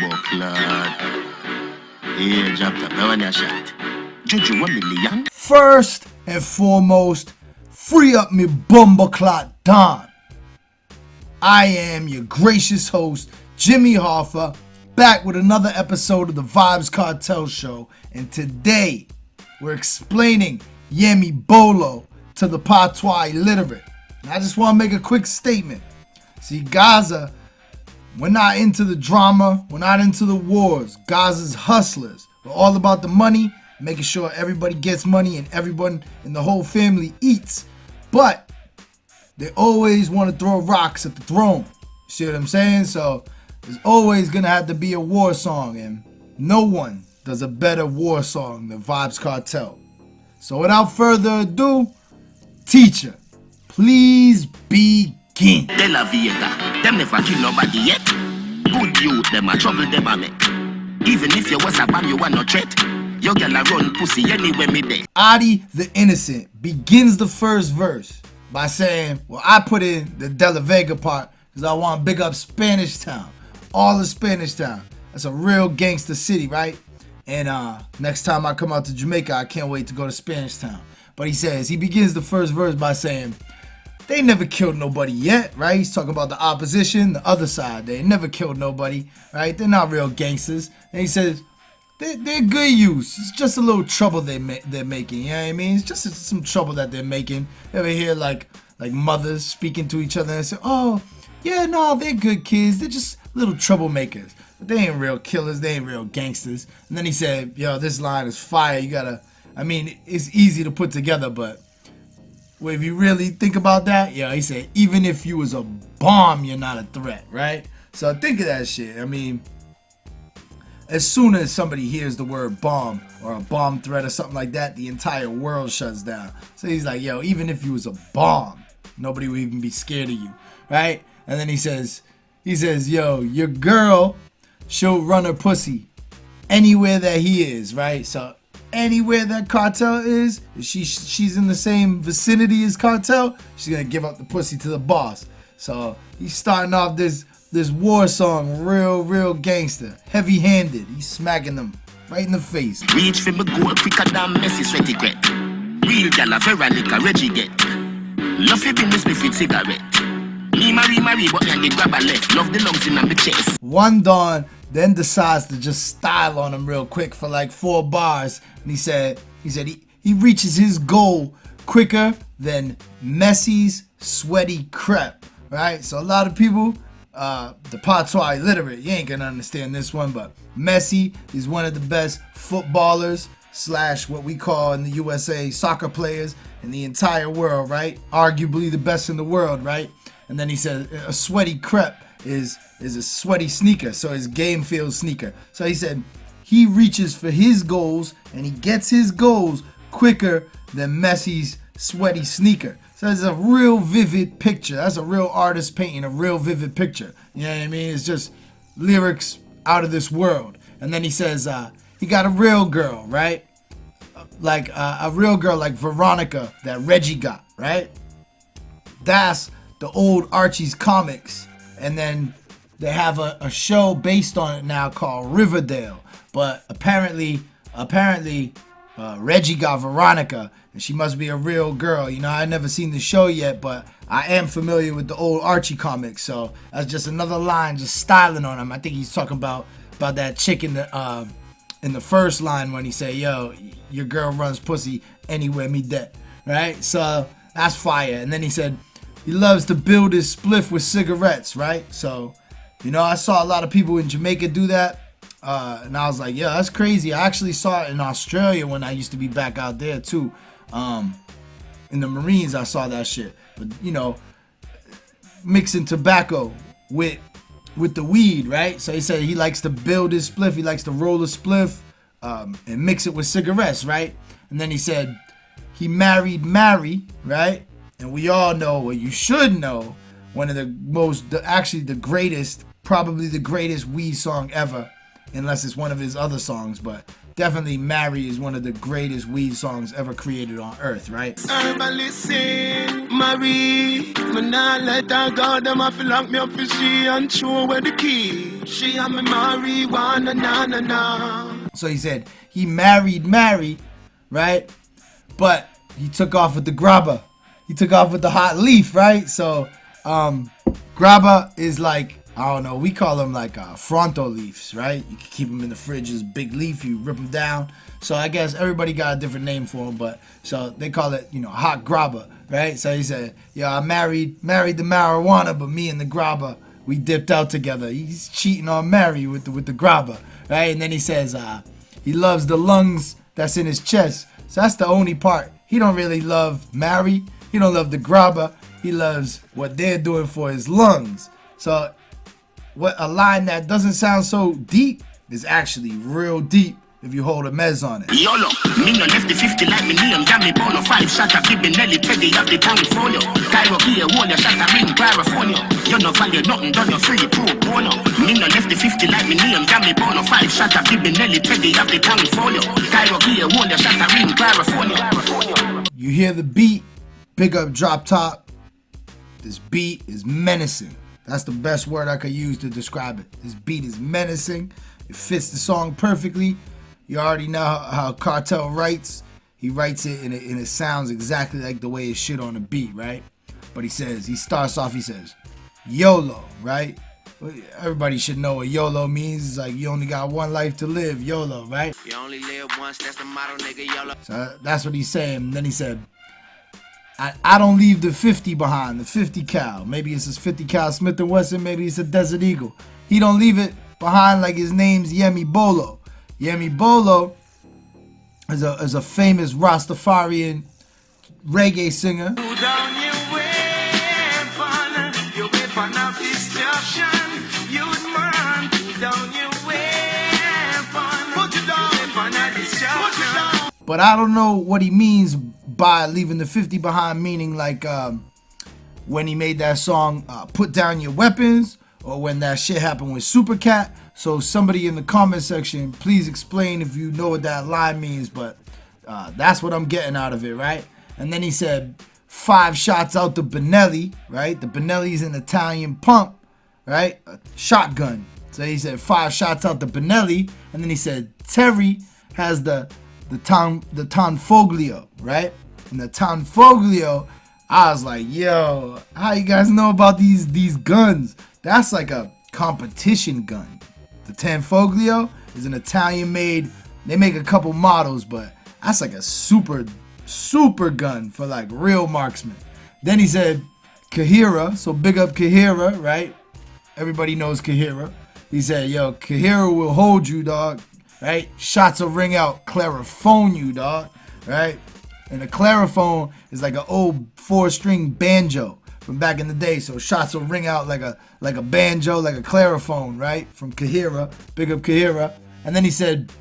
BLOODCLAAT. Yeah, DropTop, that one a shot. JuJu 1 million. First and foremost, free up me BLOODCLAAT Don. I am your gracious host, Jimmy Hoffa, back with another episode of the Vybz Kartel show, and today we're explaining Yami Bolo to the Patois Illiterate. And I just want to make a quick statement. See, Gaza, we're not into the drama, we're not into the wars. Gaza's hustlers. We're all about the money, making sure everybody gets money and everyone in the whole family eats. But they always want to throw rocks at the throne. You see what I'm saying? So there's always gonna have to be a war song, and no one does a better war song than Vybz Kartel. So without further ado, teacher, please begin. De la Vieta, them never kill nobody yet. Good youth, them a trouble, them a make. Even if you was a bam, you are no threat. You gonna run pussy anywhere me there. Adi the Innocent begins the first verse by saying, well, I put in the De La Vega part because I want to big up Spanish Town. All of Spanish Town. That's a real gangster city, right? And next time I come out to Jamaica, I can't wait to go to Spanish Town. But he begins the first verse by saying, they never killed nobody yet, right? He's talking about the opposition, the other side. They never killed nobody, right? They're not real gangsters. And he says, they're good use. It's just a little trouble they're making, you know what I mean? It's just some trouble that they're making. You ever hear like mothers speaking to each other and say, oh, yeah, no, they're good kids. They're just little troublemakers. But they ain't real killers. They ain't real gangsters. And then he said, yo, this line is fire. You gotta, I mean, it's easy to put together, but if you really think about that, yeah, he said, even if you was a bomb, you're not a threat, right? So think of that shit. I mean, as soon as somebody hears the word bomb or a bomb threat or something like that, the entire world shuts down. So he's like, yo, even if you was a bomb, nobody would even be scared of you, right? And then he says, yo, your girl, she'll run her pussy anywhere that he is, right? So anywhere that Kartel is, if she's in the same vicinity as Kartel, she's gonna give up the pussy to the boss. So he's starting off this war song real gangster, heavy-handed. He's smacking them right in the face. Reach for my goal quicker than Messi sweaty gret. Real gala Veronica Reggie get. Love for business with cigarette. Me marry, but then they grab a left. Love the lungs in my chest. One Don then decides to just style on him real quick for like 4 bars. And he said he reaches his goal quicker than Messi's sweaty crep, right? So a lot of people, the Patois Illiterate, you ain't gonna understand this one, but Messi is one of the best footballers / what we call in the USA soccer players in the entire world, right? Arguably the best in the world, right? And then he said a sweaty crep is a sweaty sneaker, so his game feels sneaker. So he said he reaches for his goals and he gets his goals quicker than Messi's sweaty sneaker. So it's a real vivid picture. That's a real artist painting a real vivid picture. You know what I mean? It's just lyrics out of this world. And then he says he got a real girl, right? Like a real girl like Veronica that Reggie got, right? That's the old Archie's comics. And then they have a show based on it now called Riverdale. But apparently Reggie got Veronica, and she must be a real girl. You know, I never seen the show yet, but I am familiar with the old Archie comics. So that's just another line, just styling on him. I think he's talking about that chick in the first line when he say, yo, your girl runs pussy anywhere me dead, right? So that's fire. And then he said he loves to build his spliff with cigarettes, right? So, you know, I saw a lot of people in Jamaica do that. And I was like, yeah, that's crazy. I actually saw it in Australia when I used to be back out there too. In the Marines, I saw that shit. But, you know, mixing tobacco with the weed, right? So he said he likes to build his spliff. He likes to roll a spliff and mix it with cigarettes, right? And then he said he married Mary, right? And we all know, or you should know, one of the greatest, probably the greatest weed song ever, unless it's one of his other songs, but definitely Mary is one of the greatest weed songs ever created on earth, right? Listen, Mary, when I let her go, them I feel like me up for she and show where the key. She and me marijuana, na na na. So he said he married Mary, right? But he took off with the grabber. He took off with the hot leaf, right? So grabber is like, I don't know, we call them like fronto leaves, right? You can keep them in the fridge as big leaf, you rip them down. So I guess everybody got a different name for them, but so they call it, you know, hot grabber, right? So he said, yeah, I married the marijuana, but me and the grabber, we dipped out together. He's cheating on Mary with the grabber, right? And then he says he loves the lungs that's in his chest. So that's the only part. He don't really love Mary. He don't love the grabber. He loves what they're doing for his lungs. So what a line that doesn't sound so deep is actually real deep if you hold a mez on it. YOLO, me no left the 50 like me name Yami Bolo, 5 shot of Fibin Nelly, Teddy of the town folio. Cairo here, one your shot of ring, California. You no value nothing, done your free pro bono. Me no left the 50 like me name Yami Bolo, 5 shot of Fibin Nelly, Teddy of the town folio. Cairo here, one your shot of ring, California. You hear the beat, big up DropTop. This beat is menacing. That's the best word I could use to describe it. This beat is menacing. It fits the song perfectly. You already know how Kartel writes. He writes it and it sounds exactly like the way it should on the beat, right? But he starts off, he says, YOLO, right? Everybody should know what YOLO means. It's like you only got one life to live, YOLO, right? You only live once, that's the motto, nigga, YOLO. So that's what he's saying. And then he said, I don't leave the 50 behind, the 50 cal. Maybe it's his 50 cal Smith & Wesson, maybe it's a Desert Eagle. He don't leave it behind like his name's Yami Bolo. Yami Bolo is a famous Rastafarian reggae singer. But I don't know what he means by leaving the 50 behind, meaning like when he made that song Put Down Your Weapons, or when that shit happened with Supercat. So somebody in the comment section, please explain if you know what that line means, but that's what I'm getting out of it, right? And then he said 5 shots out the Benelli, right? The Benelli is an Italian pump, right? A shotgun. So he said 5 shots out the Benelli, and then he said Terry has the Tanfoglio, right? And the Tanfoglio, I was like, yo, how you guys know about these guns? That's like a competition gun. The Tanfoglio is an Italian made, they make a couple models, but that's like a super gun for like real marksmen. Then he said Kahira, so big up Kahira, right? Everybody knows Kahira. He said, yo, Kahira will hold you, dog, right? Shots will ring out, clariphone you, dog, right? And a clariphone is like an old 4-string banjo from back in the day. So shots will ring out like a banjo, like a clariphone, right? From Kahira, big up Kahira. And then he said,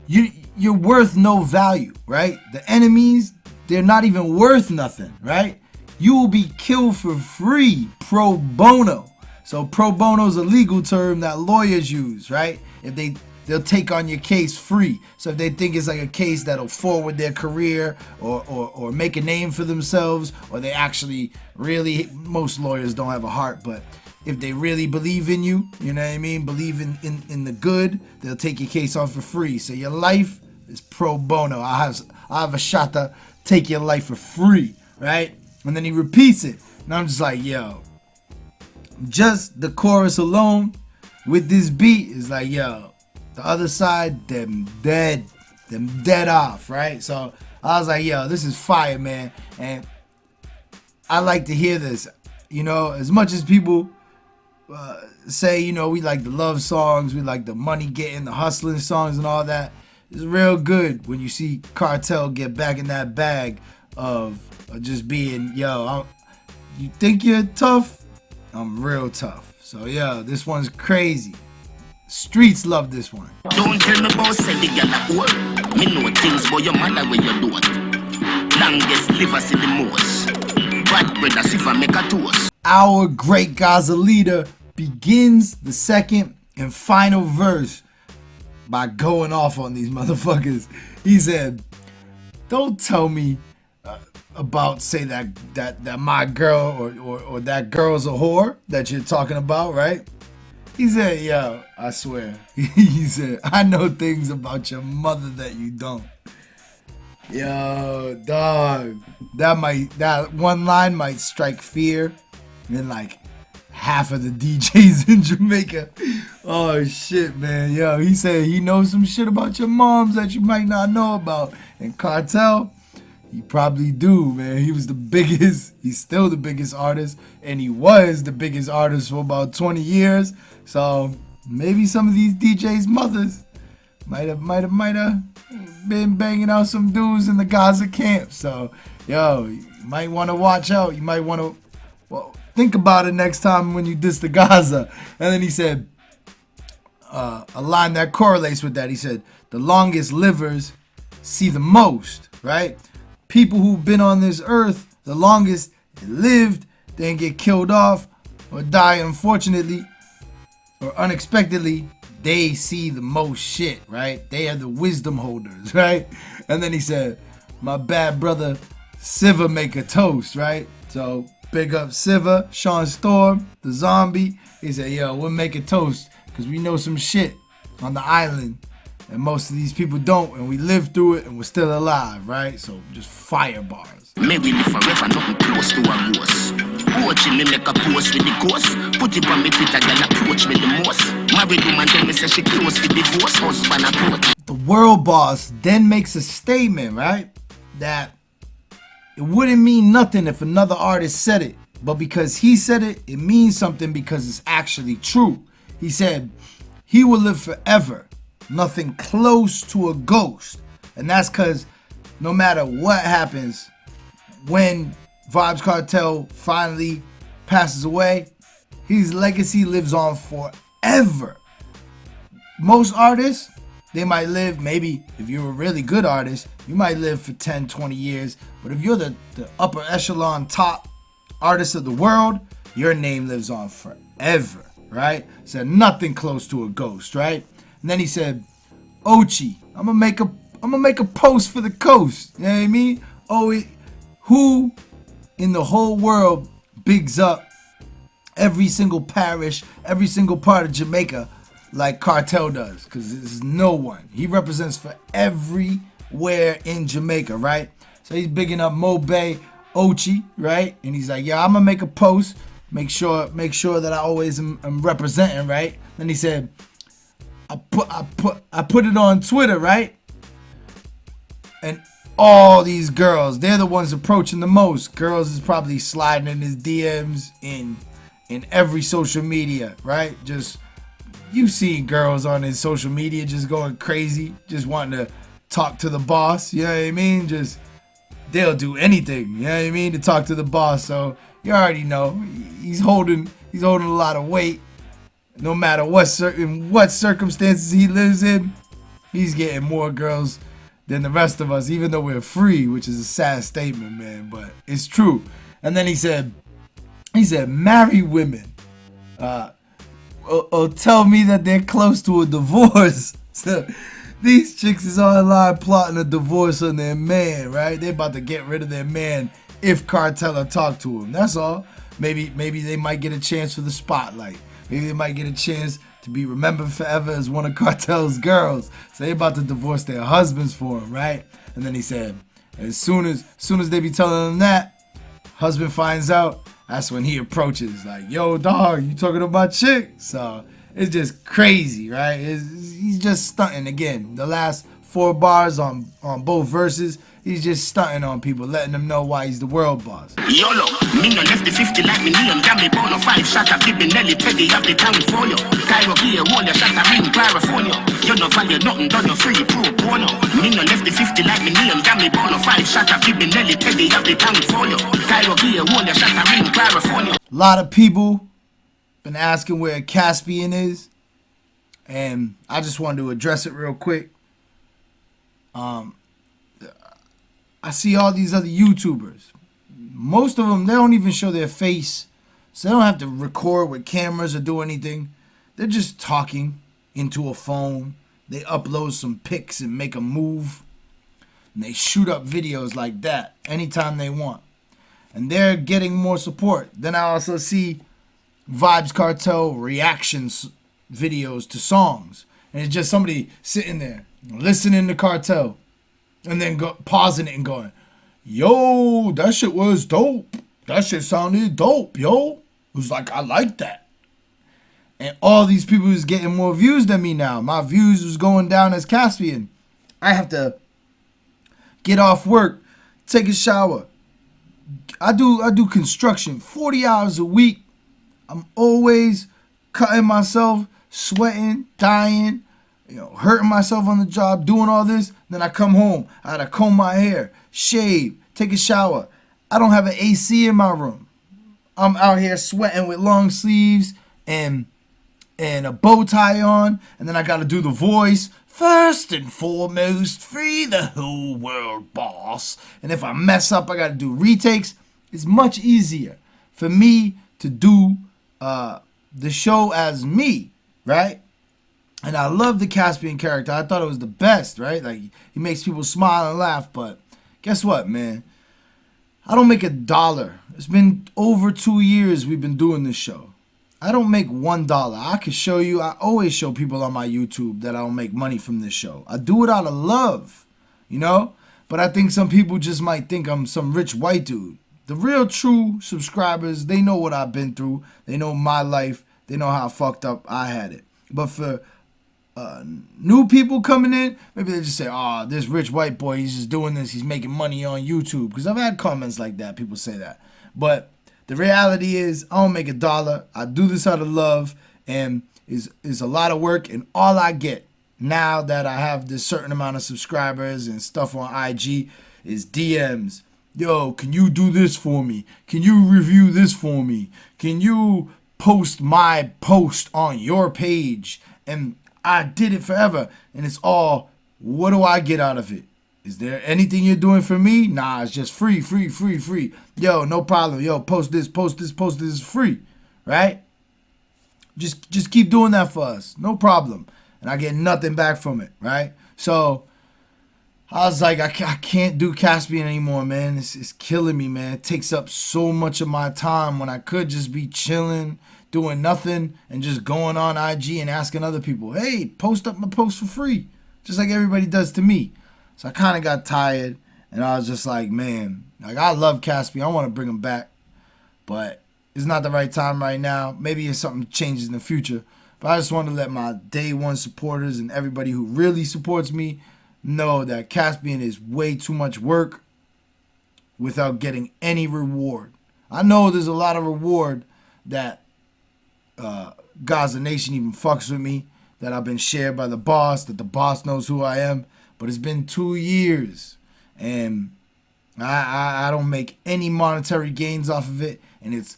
you're worth no value, right? The enemies, they're not even worth nothing, right? You will be killed for free, pro bono. So pro bono is a legal term that lawyers use, right? If they'll take on your case free. So if they think it's like a case that'll forward their career or make a name for themselves, or they actually really, most lawyers don't have a heart, but if they really believe in you, you know what I mean, believe in the good, they'll take your case on for free. So your life is pro bono. I have a shot to take your life for free, right? And then he repeats it. And I'm just like, yo, just the chorus alone with this beat is like, yo, the other side, them dead off, right? So I was like, yo, this is fire, man. And I like to hear this, you know, as much as people say, you know, we like the love songs, we like the money getting, the hustling songs and all that. It's real good when you see Kartel get back in that bag of just being, yo, you think you're tough? I'm real tough. So yeah, this one's crazy. Streets love this one. Don't tell me about say the girl at work. Me know things about your mother when you don't. Longest liver see the most. Bad brother see if I make a toast. Our great Gaza leader begins the second and final verse by going off on these motherfuckers. He said, don't tell me about say that my girl or that girl's a whore that you're talking about, right? He said, yo, I swear. He said, I know things about your mother that you don't. Yo, dog. That one line might strike fear in like half of the DJs in Jamaica. Oh shit, man. Yo, he said he knows some shit about your moms that you might not know about. And Kartel, he probably do, man. He was the biggest. He's still the biggest artist, and he was the biggest artist for about 20 years. So maybe some of these DJs' mothers might have been banging out some dudes in the Gaza camp. So, yo, you might want to watch out. You might want to think about it next time when you diss the Gaza. And then he said a line that correlates with that. He said, the longest livers see the most, right? People who've been on this earth the longest, they lived, they didn't get killed off or die unfortunately or unexpectedly, they see the most shit, right? They are the wisdom holders, right? And then he said, my bad brother Siva make a toast, right? So big up Siva, Sean Storm, the zombie. He said, yo, we'll make a toast because we know some shit on the island and most of these people don't, and we lived through it and we're still alive, right? So just fire bars. Maybe live forever, nothing close to a ghost. Watching me make a post with the ghost. Put it on me Twitter, girl approach me the most. Married woman tell me say she close for divorce. Husband approach. The world boss then makes a statement, right? That it wouldn't mean nothing if another artist said it. But because he said it, it means something because it's actually true. He said, he will live forever. Nothing close to a ghost. And that's because no matter what happens, when Vybz Kartel finally passes away, his legacy lives on forever. Most artists, they might live, maybe if you're a really good artist, you might live for 10, 20 years. But if you're the upper echelon top artist of the world, your name lives on forever, right? Said nothing close to a ghost, right? And then he said, Ochi, I'm gonna make a post for the coast. You know what I mean? Oh, who in the whole world bigs up every single parish, every single part of Jamaica like Kartel does? Because there's no one. He represents for everywhere in Jamaica, right? So he's bigging up Mobe, Ochi, right? And he's like, yeah, I'm gonna make a post, make sure that I always am representing, right? Then he said, I put it on Twitter, right? And all these girls, they're the ones approaching the most. Girls is probably sliding in his DMs in every social media, right? Just, you see girls on his social media just going crazy, just wanting to talk to the boss, you know what I mean? Just, they'll do anything, you know what I mean, to talk to the boss. So you already know he's holding a lot of weight. No matter what circumstances he lives in, he's getting more girls than the rest of us, even though we're free, which is a sad statement, man, but it's true. And then he said, married women tell me that they're close to a divorce. So these chicks is online plotting a divorce on their man, right? They're about to get rid of their man if Kartel will talk to him. That's all. Maybe they might get a chance for the spotlight. Maybe they might get a chance to be remembered forever as one of Kartel's girls. So they about to divorce their husbands for him, right? And then he said, as soon as they be telling him that, husband finds out, that's when he approaches like, yo, dog, you talking about chick? So it's just crazy, right? He's just stunting again. The last 4 bars on both verses, he's just stunting on people, letting them know why he's the world boss. YOLO, me no left the 50 like me name. Yami Bolo 5 shot a flip Nelly Teddy of the town for you. Cairo gear, wall your shot a ring, California. You no value nothing, done your free pro bono. Me no left the 50 like me name. Yami Bolo 5 shot a flip Nelly Teddy of the town for you. Cairo gear, wall your shot a ring, California. A lot of people been asking where Caspian is, and I just wanted to address it real quick. I see all these other YouTubers. Most of them, they don't even show their face. So they don't have to record with cameras or do anything. They're just talking into a phone. They upload some pics and make a move. And they shoot up videos like that anytime they want. And they're getting more support. Then I also see Vybz Kartel reactions videos to songs. And it's just somebody sitting there listening to Kartel and then pausing it and going, yo, that shit was dope. That shit sounded dope, yo. It was like, I like that. And all these people is getting more views than me now. My views was going down as Caspian. I have to get off work, take a shower. I do construction 40 hours a week. I'm always cutting myself, sweating, dying, hurting myself on the job, doing all this. Then I come home. I gotta comb my hair, shave, take a shower. I don't have an AC in my room. I'm out here sweating with long sleeves and a bow tie on, and then I gotta do the voice. First and foremost, free the whole world, boss. And if I mess up, I gotta do retakes. It's much easier for me to do the show as me, right? And I love the Caspian character. I thought it was the best, right? Like, he makes people smile and laugh. But guess what, man? I don't make $1. It's been over 2 years we've been doing this show. I don't make $1. I can show you. I always show people on my YouTube that I don't make money from this show. I do it out of love, But I think some people just might think I'm some rich white dude. The real true subscribers, they know what I've been through. They know my life. They know how fucked up I had it. But for new people coming in, maybe they just say, oh, this rich white boy, he's just doing this. He's making money on YouTube. Because I've had comments like that. People say that. But the reality is, I don't make $1. I do this out of love. And is a lot of work. And all I get now that I have this certain amount of subscribers and stuff on IG is DMs. Yo, can you do this for me? Can you review this for me? Can you post my post on your page? And I did it forever. And it's all, what do I get out of it? Is there anything you're doing for me? Nah, it's just free. Yo, no problem. Yo, post this. It's free, right? Just keep doing that for us. No problem. And I get nothing back from it, right? So I was like, I can't do Caspian anymore, man. It's killing me, man. It takes up so much of my time when I could just be chilling, doing nothing, and just going on IG and asking other people, hey, post up my post for free, just like everybody does to me. So I kind of got tired, and I was just like, man, like, I love Caspian. I want to bring him back, but it's not the right time right now. Maybe if something changes in the future. But I just want to let my day one supporters and everybody who really supports me know that Caspian is way too much work without getting any reward. I know there's a lot of reward that Gaza Nation even fucks with me, that I've been shared by the boss, that the boss knows who I am, but it's been 2 years and I don't make any monetary gains off of it, and it's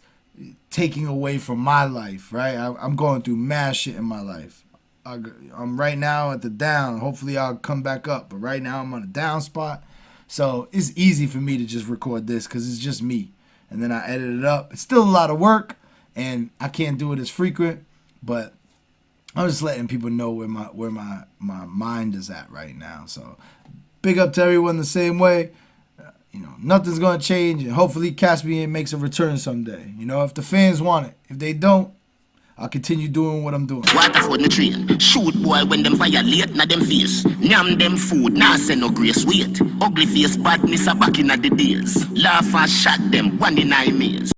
taking away from my life, right? I'm going through mad shit in my life. I'm right now at the down. Hopefully I'll come back up. But right now I'm on a down spot. So it's easy for me to just record this because it's just me. And then I edit it up. It's still a lot of work. And I can't do it as frequent. But I'm just letting people know where my mind is at right now. So big up to everyone the same way. Nothing's going to change. And hopefully Caspian makes a return someday. If the fans want it. If they don't, I'll continue doing what I'm doing. Water for the train. Shoot boy when them violate na them face. Nyam them food, nah send no grace. Wait. Ugly face badness a back in the days. Laugh and shot them 1 in 9 years.